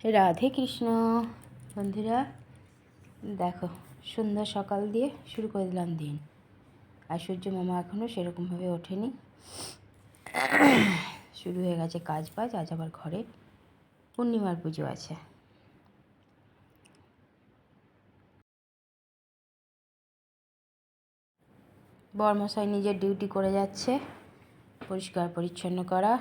রাধে কৃষ্ণ বন্ধুরা, দেখো সুন্দর সকাল দিয়ে শুরু করে দিলাম দিন। আর সূর্য মামা এখনও সেরকমভাবে ওঠেনি, শুরু হয়ে গেছে কাজ বাজ। আজ আবার ঘরে পূর্ণিমার পুজো আছে। বরমশাই নিজের ডিউটি করে যাচ্ছে, পরিষ্কার পরিচ্ছন্ন করা।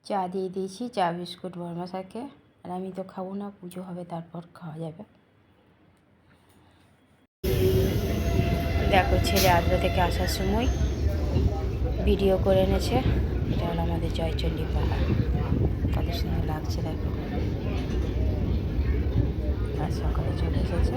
চা দিয়ে দিয়েছি, চা বিস্কুট বরমশাইকে। আর আমি তো খাবো না, পুজো হবে তারপর খাওয়া যাবে। দেখো ছেলে আদ্রা থেকে আসার সময় ভিডিও করে এনেছে। এটা হলো আমাদের জয়চণ্ডী পাহাড়, কত সুন্দর লাগছে দেখো। আর সকালে চলে এসেছে।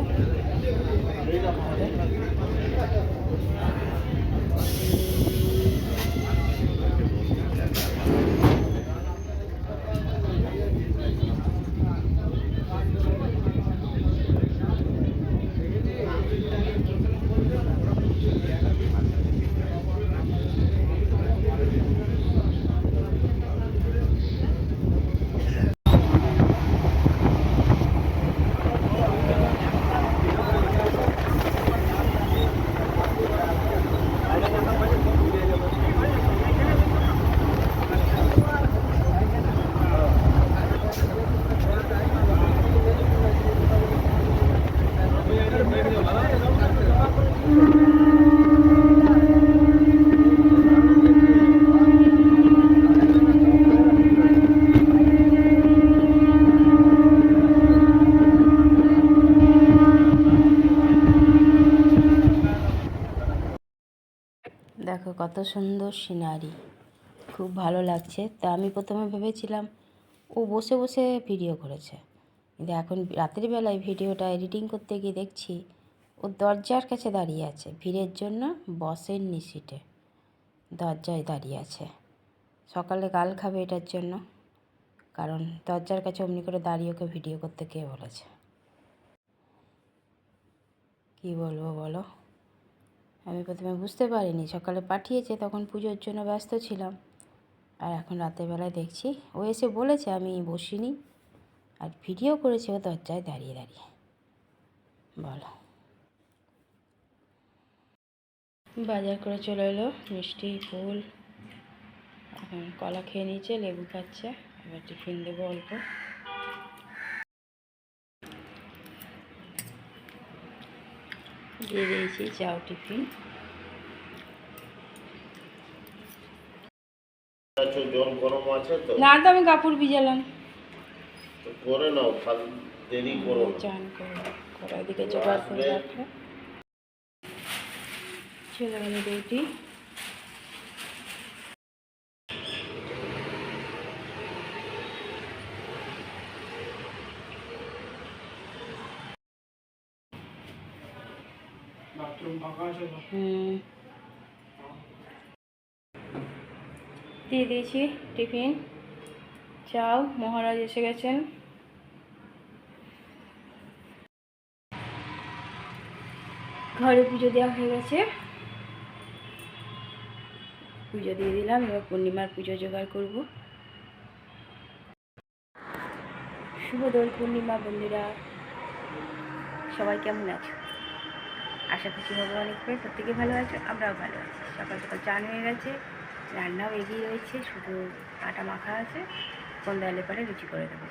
দেখো কত সুন্দর সিনারি, খুব ভালো লাগছে। তা আমি প্রথমে ভেবেছিলাম ও বসে বসে ভিডিও করেছে, কিন্তু এখন রাতের বেলায় ভিডিওটা এডিটিং করতে গিয়ে দেখছি ও দরজার কাছে দাঁড়িয়ে আছে। ভিড়ের জন্য বসেননি সিটে, দরজায় দাঁড়িয়ে আছে। সকালে গাল খাবে এটার জন্য, কারণ দরজার কাছে অমনি করে দাঁড়িয়ে ওকে ভিডিও করতে কে বলেছে। কি বলবো বলো, আমি প্রথমে বুঝতে পারিনি। সকালে পাঠিয়েছে, তখন পুজোর জন্য ব্যস্ত ছিলাম। আর এখন রাতের বেলায় দেখছি ও এসে বলেছে আমি বসিনি, আর ভিডিও করেছে ও দরজায় দাঁড়িয়ে দাঁড়িয়ে। বলো, বাজার করে চলে এলো মিষ্টি ফুল। এখন কলা খেয়ে নিয়েছে, লেবু খাচ্ছে। এবার টিফিন দেবো অল্প। দিয়ে দিয়েছি চাও টিফিন। জল গরম আছে তো? না তো, আমি কাপড় ভিজালাম। করে নাও, দেরি করো না। চান করে ওদিকে জোগাড় করে রাখো। চলে গেল ডিউটি। দিয়ে দিয়েছি টিফিন। চাও, মহারাজ এসে গেছেন। ঘরে পুজো দেওয়া হয়ে গেছে, পুজো দিয়ে দিলাম। এবার পূর্ণিমার পুজো জোগাড় করব। শুভ দোল পূর্ণিমা বন্ধুরা, সবাই কেমন আছো? আশা করছি ভগবানের কৃপায় প্রত্যেকে ভালো আছো, আমরাও ভালো আছি। সকাল সকাল চান হয়ে গেছে, রান্নাও এগিয়ে রয়েছে, শুধু আটা মাখা আছে। সন্ধ্যা এলে পরে লুচি করে দেবো।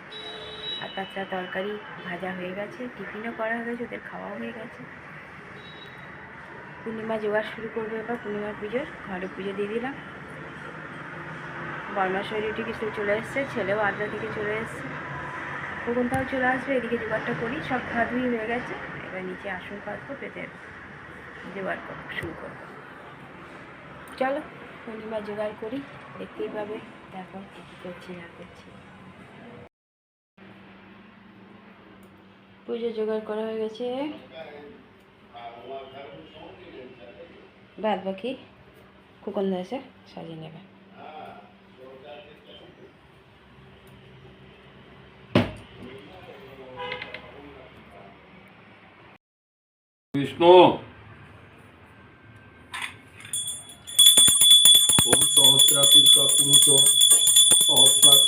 আর তাছাড়া তরকারি ভাজা হয়ে গেছে, টিফিনও করা হয়ে গেছে, ওদের খাওয়াও হয়ে গেছে। পূর্ণিমা জোগাড় শুরু করবো এবার। পূর্ণিমার পুজোর ঘরে পুজো দিয়ে দিলাম। বর্মাশয় ডিউটি কিছু চলে এসছে, ছেলেও আদ্রা থেকে চলে এসছে। কোনটাও চলে আসবে, এদিকে জোগাড়টা করি। সব ধোয়াধুয়ি হয়ে গেছে, এবার নিচে আসন পাতবো, পেতে জোগাড় শুরু করবো। চলো পূর্ণিমা জোগাড় করি, দেখতেই পাবে। দেখো কী কী করছি না করছি। পুজো জোগাড় করা হয়ে গেছে, বাদ বাকি কুকন এসে সাজিয়ে নেবে। विष्णु ओम सहस्रातीर्थ पुरुष सहस्रार्थ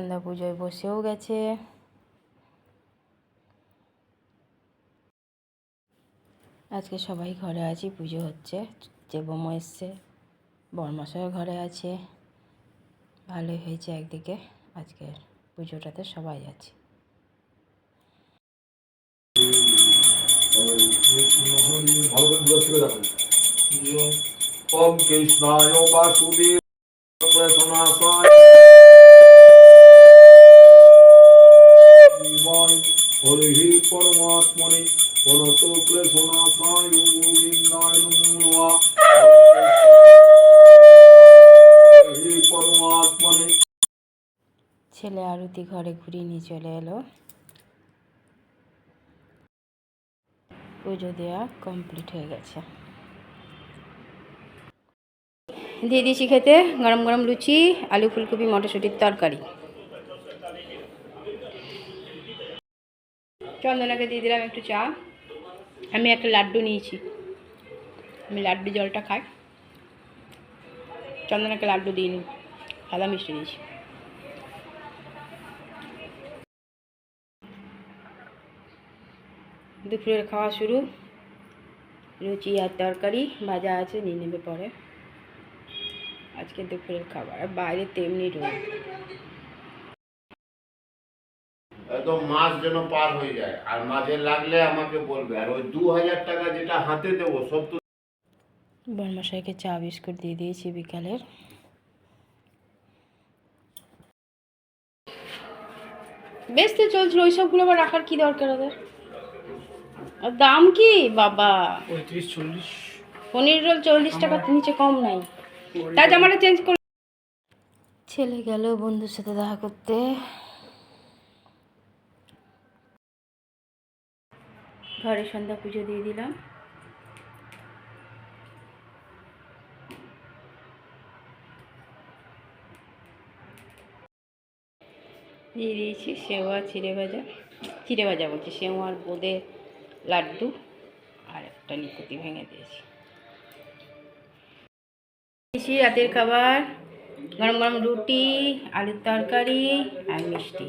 সন্ধ্যা পুজোয় বসেও গেছে। আজকে সবাই ঘরে আছি, পুজো হচ্ছে, দেবমও এসছে, বড়মশাইও ঘরে আছে। ভালোই হয়েছে একদিকে, আজকের পুজোটাতে সবাই আছে। ওম কৃষ্ণায় বাসুদেব প্রসন্নাসায় হরি পরমাত্মনে প্রণত ক্লেশনাসায় গোবিন্দায় নমো নমঃ। হরি পরমাত্মনে। ছেলে আরতি ঘরে ঘুরিয়ে নিয়ে চলে এলো। পুজো দেওয়া কমপ্লিট হয়ে গেছে। দিয়ে দিয়েছি খেতে গরম গরম লুচি, আলু ফুলকপি মটরশুঁটির তরকারি। চন্দনাকে দিয়ে দিলাম একটু চা। আমি একটা লাড্ডু নিয়েছি, আমি লাড্ডু জলটা খাই। চন্দনাকে লাড্ডু দিইনি, সাদা মিষ্টি দিয়েছি। দুপুরের খাওয়া শুরু। লুচি আর তরকারি ভাজা আছে, নিয়ে নেবে পরে। আজকে দুপুরের খাবার। আর বাইরে তেমনি রোদ। একদম মাস যেন পার হয়ে যায়, আর মাঝে লাগলে আমাকে বলবে। আর ওই 2000 টাকা যেটা হাতে দেবো সব তো। বড়মশাইকে চা বিস্কুট দিয়ে দিয়েছি বিকালের। বেশ তো চলছিল, ওই সবগুলো আবার রাখার কি দরকার ওদের? আর দাম কি বাবা, 35-40। পনির রোল 40 টাকার নিচে কম নাই। তার জামাটা চেঞ্জ করে। ছেলে গেল বন্ধুর সাথে দেখা করতে। ঘরে সন্ধ্যা পুজো দিয়ে দিলাম। দিয়ে দিয়েছি সেও আর চিড়ে ভাজা বলছি, সেও আর বোঁদে লাড্ডু, আর একটা নিকুতি ভেঙে দিয়েছি। রাতের খাবার গরম গরম রুটি, আলুর তরকারি আর মিষ্টি।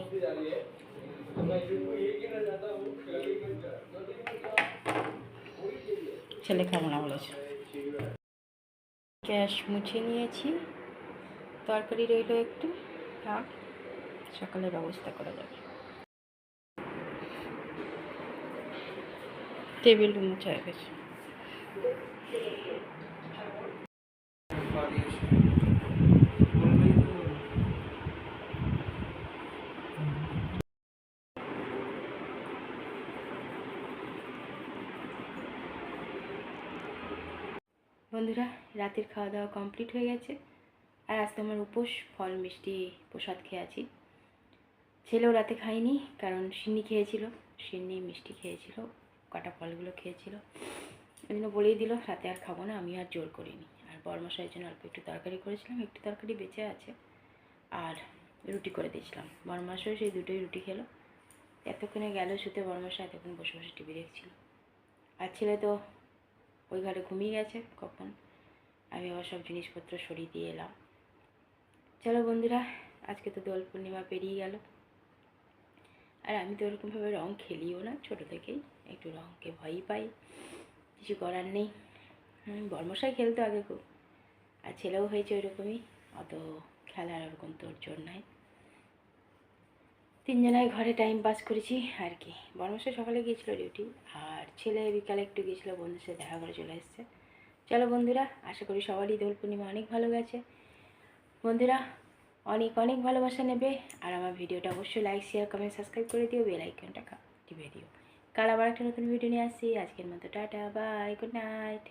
ছেলে খাবো না বলেছে। গ্যাস মুছে নিয়েছি, তরকারি রইল একটু, থাক, সকালে ব্যবস্থা করা যাবে। টেবিল মুছা হয়ে গেছে। বন্ধুরা, রাতের খাওয়া দাওয়া কমপ্লিট হয়ে গেছে। আর আজ তো আমার উপোস, ফল মিষ্টি প্রসাদ খেয়ে আছি। ছেলেও রাতে খায়নি, কারণ সিন্নি খেয়েছিল, সিন্নি মিষ্টি খেয়েছিল, কাটা ফলগুলো খেয়েছিল। ওই জন্য বলেই দিল রাতে আর খাবো না, আমি আর জোর করিনি। আর বড়মশাইয়ের জন্য অল্প একটু তরকারি করেছিলাম, একটু তরকারি বেঁচে আছে, আর রুটি করে দিয়েছিলাম। বড়মশাই সেই দুটোই রুটি খেলো। এতক্ষণে গেল শুতে বড়মশাই, এতক্ষণ বসে বসে টিভি দেখছিল। আর ছেলে তো ওই ঘরে ঘুমিয়ে গেছে কখন। আমি আবার সব জিনিসপত্র সরিয়ে দিয়ে এলাম। চলো বন্ধুরা, আজকে তো দোল পূর্ণিমা পেরিয়ে গেল। আর আমি তো ওরকমভাবে রং খেলিও না, ছোটো থেকেই একটু রঙকে ভয়ই পাই, কিছু করার নেই। বর্মশাই খেলতো আগে খুব, আর ছেলেও হয়েছে ওইরকমই, অত খেলার ওরকম তোর জোর নাই। তিনজনায় ঘরে টাইম পাস করেছি আর কি। বর্মশাই সকালে গিয়েছিলো ডিউটি, আর ছেলে বিকালে একটু গিয়েছিলো বন্ধুর সাথে দেখা করে চলে এসছে। চলো বন্ধুরা, আশা করি সবারই দোল পূর্ণিমা অনেক ভালো গেছে। বন্ধুরা, অনেক অনেক ভালোবাসা নেবে, আর আমার ভিডিওটা অবশ্যই লাইক শেয়ার কমেন্ট সাবস্ক্রাইব করে দিও, বেল আইকনটা টিপে দিও। কাল আবার একটা নতুন ভিডিও নিয়ে আসছি। আজকের মতো টাটা, বাই, গুড নাইট।